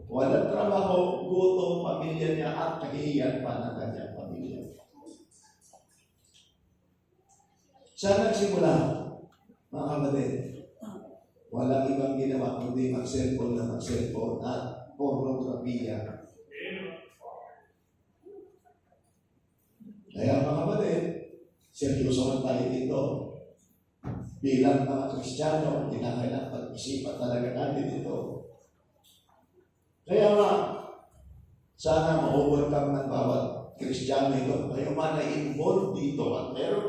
walang trabaho, gutom, pamilya niya, at kahihiyan pa ng kanyang pamilya. Saan nagsimula, mga kapatid? Walang ibang ginawa kundi mag-cellphone na mag-cellphone at pornografiya. Kaya mga kapatid, seryoso man tayo dito. Bilang mga Kristiyano, kinakailangan pag-isipan talaga natin ito. Kaya nga, sana ma-overcome ng bawat Kristiyano ito, kayo man ay involved dito at meron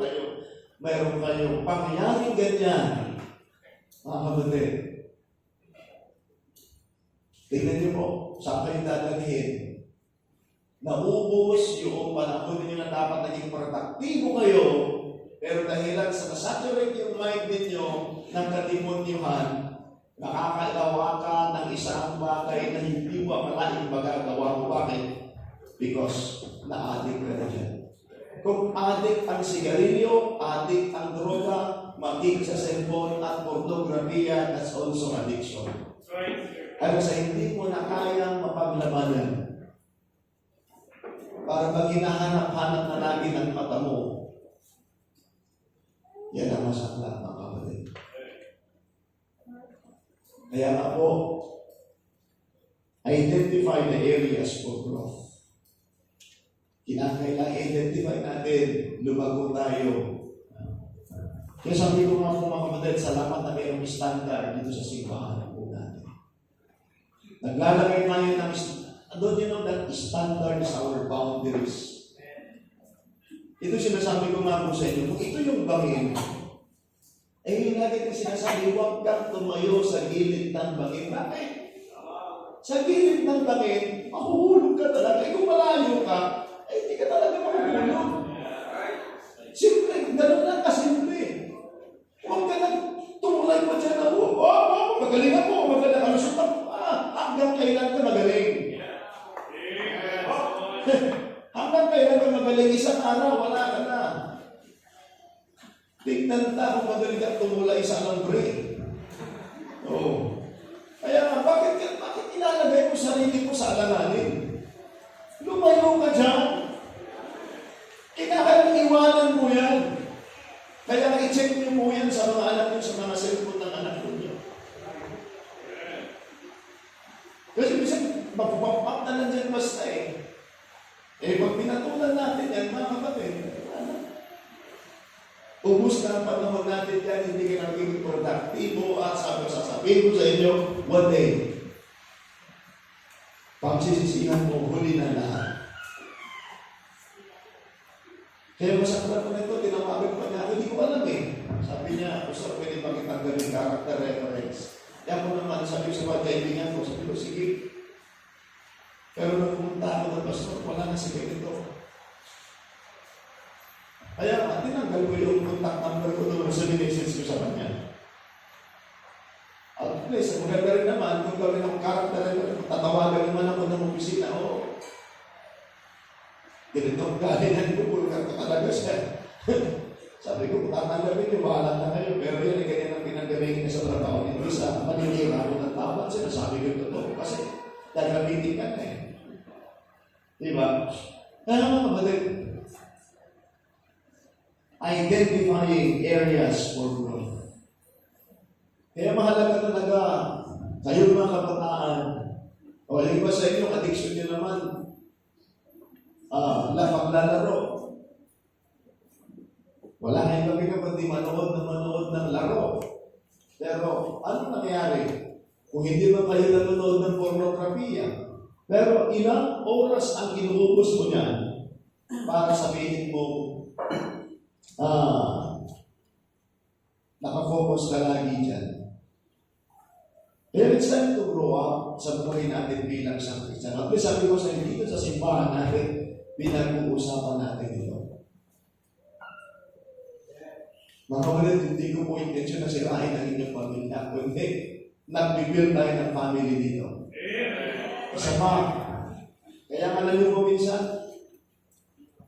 kayong pangyayaring ganyan, mga kapatid. Tingnan niyo po, saan kayo dadalhin? Naubos yung panahon ninyo na dapat naging produktibo kayo, pero dahilan sa nasaturate yung mind ninyo ng katimonyohan, nakakagawa ka ng isang bagay na hindi mo akalaing magagawa mo. Bakit? Because na-addict ka na dyan. Kung addict ang sigarilyo, addict ang droga, maging sa cellphone at pornografiya, that's also addiction. Ano sa hindi mo na kayang mapaglabanan, para pag hinahanap-hanap na lagi ng mata mo, yan ang masakla, mga kapatid. Kaya nga po, identify the areas for growth. Kinakailangan identify natin, lumago tayo. Kaya sabi ko nga po mga kapatid, salamat na mayroong standard dito sa simbahan po natin. Naglalagay tayo ng don't you know that standard is our boundaries? Ito sinasabi ko nga po sa inyo, kung ito yung bangin, yung lagi kong sinasabi, huwag kang tumayo sa gilid ng bangin. Bakit? Sa gilid ng bangin, mahuhulog ka talaga. Kung malayo ka, hindi ka talaga mahuhulog. Simple, ganun lang kasimple. Huwag ka nang tumulay pa dyan na, magaling ako, magaling ako. Hanggang kailan ka magaling? Hanggang kailan ka magaling? Isang araw, wala ka na. Tignan na kung magaling ka tumulay sa alambre. Kaya nga, bakit ilalagay mo sarili mo sa alanganin? Lumayo ka dyan. Kinakailang iwanan mo yan. Kaya nga, i-check niyo mo yan sa mga anak niyo, sa mga cellphone ng anak niyo. Kasi minsan, magpapap na lang dyan basta pag pinatulan natin yan, mga kapatid, ubus na ang panahon natin yan, hindi ka naging produktibo at sasabihin ko sa inyo, one day, pagsisisihan mo, huli na lahat. Kaya masakla ko na ito, tinawagan pa niya ako, hindi ko alam Sabi niya, Pastor, pwede ba kitang gawin character reference? Kaya ako naman, sabi ko sa mga kaibigan ko, sabi ko, sige. Pero nung pumunta ako ng Pastor, wala na si ganito. Kaya tinanggal ko yung contact number ko doon sa message ko sa kanya. At please, maganda rin naman, kung gawin akong character reference, tatawagan naman ako ng opisina, ganitong galingan ko, pulgar ko talaga siya. Sabi ko, kung tatanggapin niyo, bahala na kayo. Pero yan, ganyan ang pinagaling niya sa trabaho. Hindi sa maninira ko ng tawad, sinasabi ko ito. Kasi, gagamitin ka na Diba? Kaya mga kapatid, identifying areas for growth. Kaya mahalaga talaga, kayo mga kabataan, o yung iba sa inyo, addiction nyo naman, paglalaro. Wala kayong kami kapag di manood ng laro. Pero, ano nangyari? Kung hindi ba kayo nanonood ng pornografiya, pero ilang oras ang inuubos mo niyan para sabihin mo, nakafocus ka lagi dyan. Kaya it's time to grow up sa buhay natin bilang isang Christian. At sabi ko sa inyo, dito sa simbahan natin, pinag-uusapan natin ito. Mga kapatid, hindi ko po intensyon na sirain ang inyong pamilya. Kundi, nag-build tayo ng family dito. Isa pa, kaya alam niyo po minsan,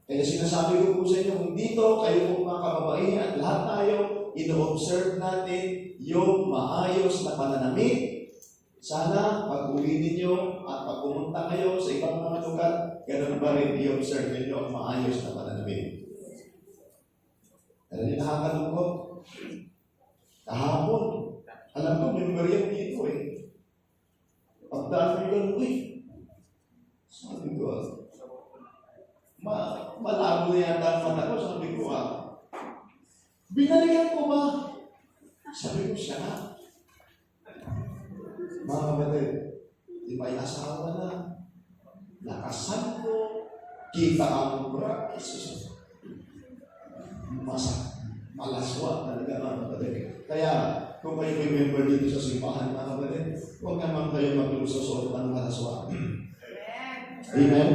kaya sinasabi ko po sa inyo, kung dito, kayo po mga kababaihan, lahat tayo, ino-observe natin yung maayos na pananamit. Sana, pag-uwi ninyo at pag pumunta kayo sa ibang mga lugar, ganun pa rin i-observe ninyo ang maayos na pananamit. Alam niyo, nakakalungkot. Kahapon, alam ko, may bariyang dito Pagdaan ko yun, sabi ko, malabo na yata ang mata ko, sabi ko, binalikan ko ba? Sabi ko siya, mga kapatid, di may asawa na, nakasal ko, kita ang malaswa talaga mga kapatid. Kaya, kung kayo may member dito sa simbahan mga kapatid, huwag naman kayo maglusos ng malaswa. Amen?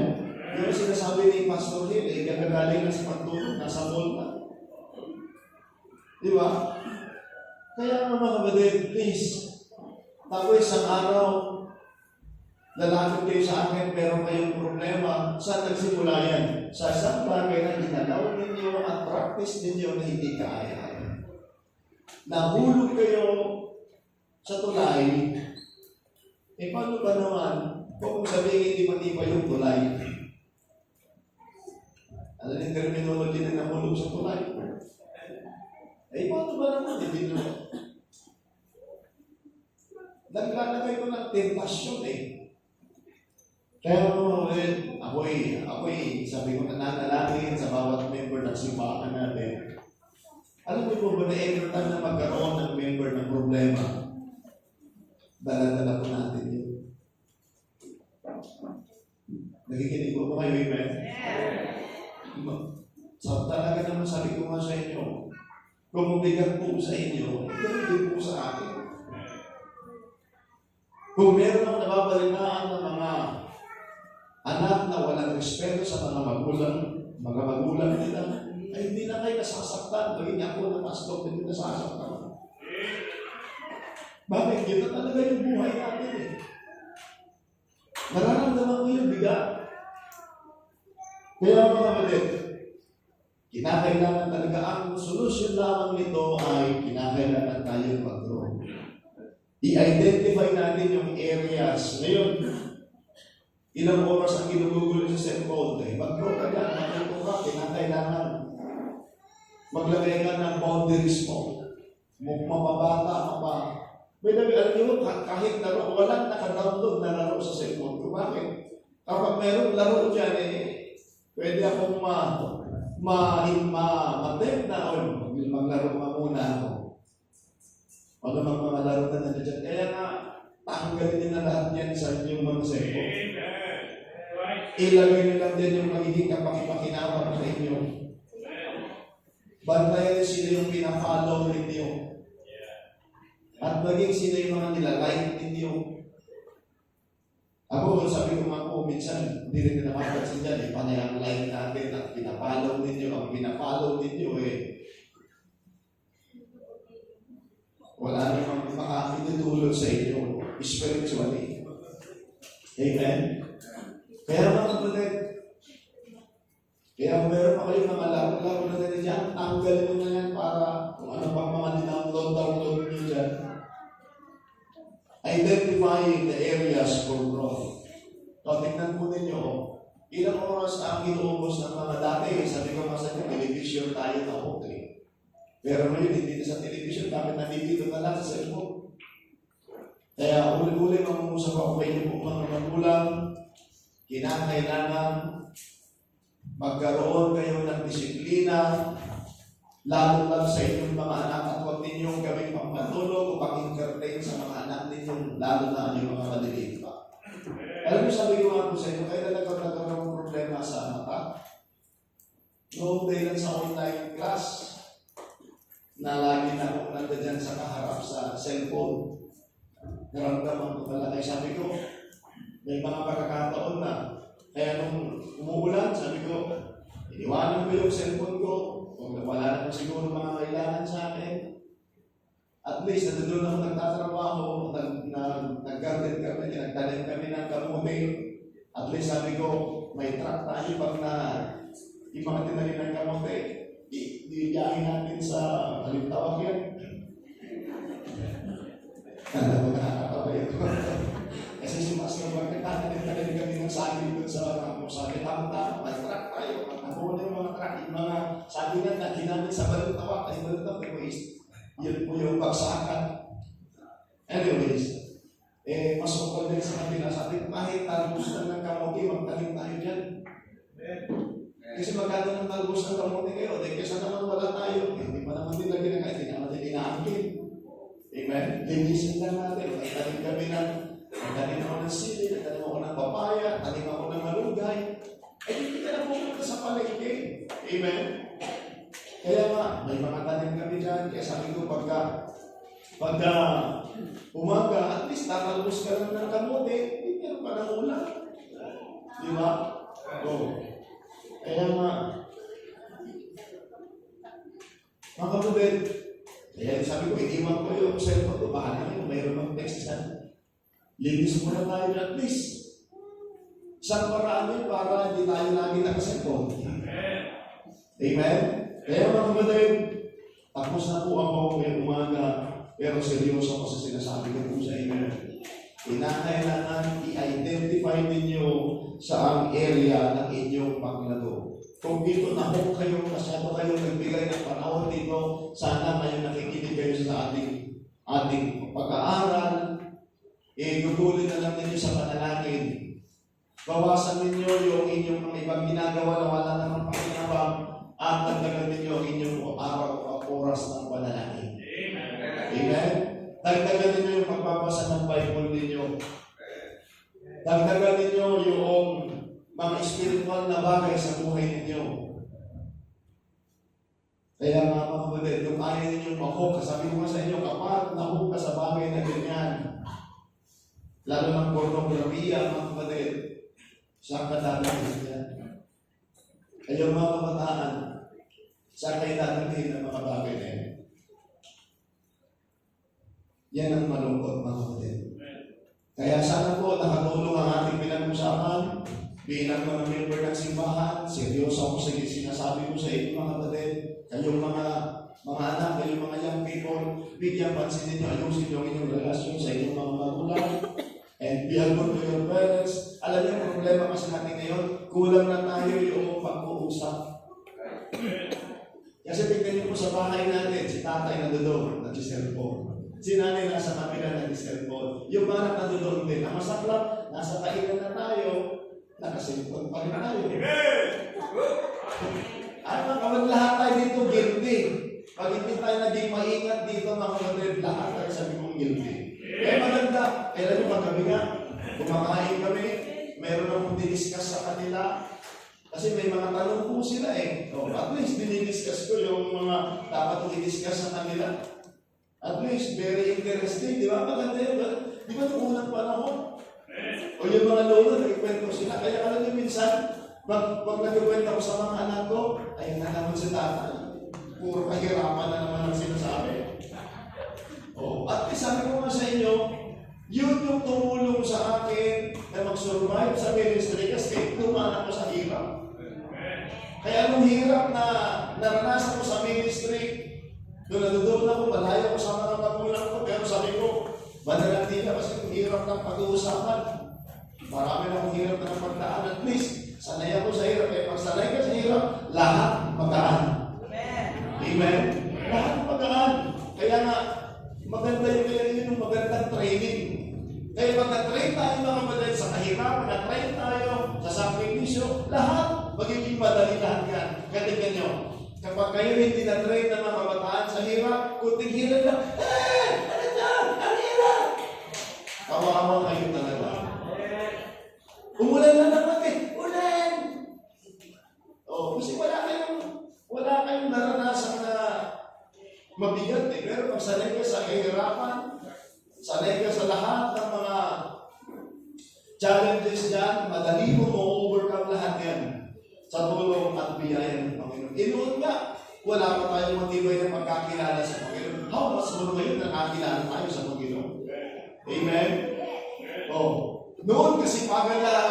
Yung sinasabi ni Pastor Hill, gagagaling na sa pagtulog, nasa mall na. Di ba? Kaya mga kapatid, please, tapo isang araw, lalapit kayo sa akin, pero kayong problema, saan nagsimula yan? Sa isang bagay na ginalaw ninyo at practice ninyo na hindi kaya. Nahulog kayo sa tulay, paano ba naman kung sabihin hindi matipa yung tulay? Ano yung terminology na nahulog sa tulay? Paano ba naman? Hindi naman. Naglalagay ko ng tentasyon Kaya ako'y sabi ko nananalangin sa bawat member ng simbahan natin. Alam mo po ba na every time na magkaroon ng member ng problema, dala-dala po natin yun. Nakikinig po ba kayo, amen? So, talaga naman sabi ko nga sa inyo, kung mabigat po sa inyo, gano'n din po sa akin. Kung meron ang nababalinaan ng mga anak na walang respeto sa mga magulang nila, ay hindi na kayo nasasaktan. Gawin niya ako ng pastor, hindi nasasaktan. Bakit? Kita talaga yung buhay natin Nararamdaman ko yung bigat. Kaya mga kapatid, kinakailangan talaga ang solusyon lamang nito ay kinakailangan tayo mag-grow. I-identify natin yung areas. Ngayon, ilang oras ang ginugulo sa cellphone. Mag-grow ka yan. Matuto ka. Kinakailangan maglagay ka ng boundaries mo. Mapabata, May nabi, alam nyo, kahit laro, walang naka-download na laro sa cellphone ko. Bakit? Kapag mayroong laro dyan, pwede akong ma-attempt na o maglaro muna ako. O namang mga laro na nandiyan. Kaya nga, tanggalin nyo na lahat yan sa inyong mga cellphone. Ilagay nyo lang din yung magiging kapakinawa sa inyo. Bantayan sila yung pinafollow ninyo. At maging sila yung mga nilalike ninyo. Ako, sabi ko nga po, minsan, hindi rin napapansin dyan, panay ang like natin at pinapollow ninyo. Ang pinapollow ninyo, wala namang makakitutulog sa inyo spiritually. Amen? Kaya mga kapatid, kaya kung meron pa kayong mga laro-laro na natin dyan, tanggalin mo na yan para kung ano pang mga download nyo dyan. Identifying the areas for growth. So, tingnan po ninyo, ilang oras ang inuubos ng mga dati. Sabi ko sa inyo, television tayo na okay. Pero ngayon, hindi sa television, bakit nandito na lang sa cellphone? Kaya uli-uli mamungusap ako kayo po mga magulang, kinakailangan magkaroon kayo ng disiplina, lalo lang sa inyong mga anak at huwag ninyong gawing pagpatulog o pag-entertain sa mga anak ninyong, lalo na yung mga maliliit pa. Alam mo, sabi ko nga po sa inyo, kaya nagkakaroon ng problema sa mata. Noong day lang sa online class, na lagi na ako nandiyan sa kaharap sa cellphone. Naramdaman ko talaga. Sabi ko, may mga pagkakataon na. Kaya nung umuulan, sabi ko, iniwanan ko yung cellphone ko. Kung wala naman siguro mga kailangan sa akin. At least, nandun ako nagtatrabaho, nag-garden kami, nagtanim kami ng kamuti. At least, sabi ko, may truck tayo pag na yung mga tinanim ng kamuti. Iiyahin natin sa halintawag yan. Kasi si Pastor magkatanim kami ng saging doon sa mga sabi, tama-tama, may truck tayo. Pagkakuha na yung mga truck, yung mga sabi nga na ginamit sa balintawag, ay balintawag, yun po yung bagsakan. Anyways, mas mukha din sa kanila, sabi ko, kahit talbos na ng kamuti, magtanim tayo dyan. Kasi magkano ng talbos ng kamuti kayo, dahil kesa naman wala tayo, hindi pa naman din lagi na kahit, hindi naman din inaangkin. Amen? Linisin lang natin. Nagtanim kami ng, nagtanim ako ng sili, nagtanim ako ng papaya, nagtanim ako ng malunggay. Eh, hindi ka na pumunta sa palengke. Amen? Kaya nga, may mga tanim kami dyan. Kaya sabi ko, pagka umaga, at least tatalbos ka lang ng kamote, hindi meron pa ng ulan. Di ba? Oo. Kaya nga, mga kapatid, kaya sabi ko, iniwan ko yung cellphone ko, baka naman mayroon mang text dyan. Linis mo na tayo at least. Isang paraan yun para hindi tayo lagi nakaselfone. Amen? Kaya mga kapatid, tapos na po ako ngayong umaga, pero seryoso ko sa sinasabi ko po sa inyo. Kinakailangan i-identify ninyo sa area ng inyong paglaro. Kung dito nahok kayo, masyado kayo nagbigay ng panahon dito, sana kayo nakikinig kayo sa ating pag-aaral, gugulin na lang ninyo sa panalangin. Bawasan ninyo yung inyong mga ibang ginagawa na wala namang pakinabang at dagdagan ninyo ang inyong araw o oras ng panalangin. Amen? Dagdagan ninyo yung pagbabasa ng Bible ninyo. Dagdagan ninyo yung mga spiritual na bagay sa buhay ninyo. Kaya mga kapatid, yung ayaw ninyo mahok, sabi ko sa inyo, kapag nahok ka sa bagay na ganyan, lalo ng pornografiya, mga kapatid, saan ka dadalhin yan? Kaya mga kabataan, saan kayo dadalhin ang mga bagay na yan? Yan ang malungkot, mga kapatid. Kaya sana po nakatulong ang ating pinag-usapan bilang mga member ng simbahan. Seryoso ako sa sinasabi ko sa inyo, mga kapatid. Kayong mga anak, kayong mga young people, bigyan pansin ninyo, ayusin yung inyong relasyon sa inyong mga magulang. And be a good to your parents. Alam niyo, ang problema kasi natin ngayon, kulang na tayo yung pag-uusap. Kasi tignan niyo po sa bahay natin, si tatay nandoon, nag-cellphone. Si nanay nasa kapila nag-cellphone. Yung mga nandoon din. Ang masakla, nasa kainan na tayo, naka-cellphone pa rin tayo. Ay, mga lahat tayo dito guilty. Pag hindi tayo naging maingat dito, mga kapatid, lahat tayo sabi kong guilty. Kaya maganda, kailan yung pagkabi nga, kumakain kami, meron akong diniscuss sa kanila, kasi may mga tanong po sila eh. So, at least dinidiscuss ko yung mga dapat i-discuss sa kanila. At least, very interesting, di ba? Maganda yun. Di ba itong unang panahon? O yung mga lolo, nagkwento sila. Kaya alam niyo minsan, pag nagkwento ko sa mga anak ko, ayun na naman si tatay. Puro kahirapan na naman ang sinasabi. Oh, at sabi ko nga sa inyo, yun yung tumulong sa akin na mag-survive sa ministry kasi dumaan ako sa hirap. Kaya nung hirap na naranasan ko sa ministry, doon ako, malayo ko sa mga magulang ko, pero sabi ko, mananatila kasi yung hirap ng pag-uusapan. Marami na akong hirap na pagdaan. At least, sanay ako sa hirap. Kaya pag sanay ka sa hirap, lahat magaan. Amen? Lahat magaan. Kaya nga, maganda yung magandang training. Kaya pag na-train tayo mga kapatid sa kahirapan, na-train tayo sa sakripisyo, lahat magiging madali lahat yan. Katignan nyo, kapag kayo hindi na-train ng mga kabataan sa hirap, kunting hirap lang, ano dyan? Ang hirap! Kawawa kayo talaga. Umulan na naman eh. Ulan! Oh, kasi wala kayong naranasan na mabigat eh. Pero pag sanay ka sa kahirapan, sanay ka sa lahat ng mga challenges dyan, madali mo ma-overcome lahat yan sa tulong at biyaya ng Panginoon. Inoon nga, wala pa tayong matibay na pagkakilala sa Panginoon. How much more ngayon nakakilala tayo sa Panginoon? Amen? Oh. Noon kasipagan na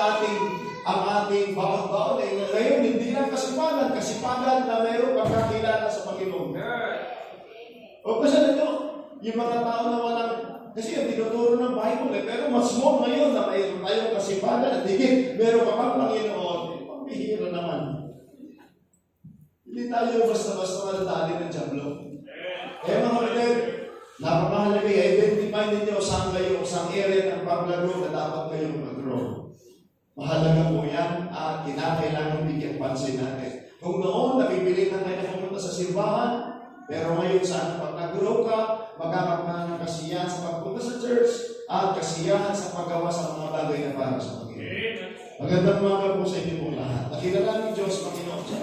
ang ating baon-baon. Ngayon, hindi lang kasipagan na mayroong pagkakilala sa Panginoon. O kasi yung mga tao na walang, kasi yung tinuturo ng Bible pero mas more ngayon na mayroon tayong kasipagan at higit, meron ka pang Panginoon, pambihira naman. Hindi tayo basta-basta malatali ng jablo. Kaya mga kapatid, napakahalaga i-identify ninyo saan area ng paglaro na dapat kayong mag-grow. Mahalaga po yan at kinakailangan bigyan pansin natin. Kung noon, napipili na kayo na pumunta sa simbahan, pero ngayon saan pag nag-grow ka, magkakaroon ng kasiyahan sa pagpunta sa church at kasiyahan sa paggawa sa mga bagay na para sa Panginoon. Magandang umaga po sa inyo pong lahat. Nakilala ni Diyos Panginoon sa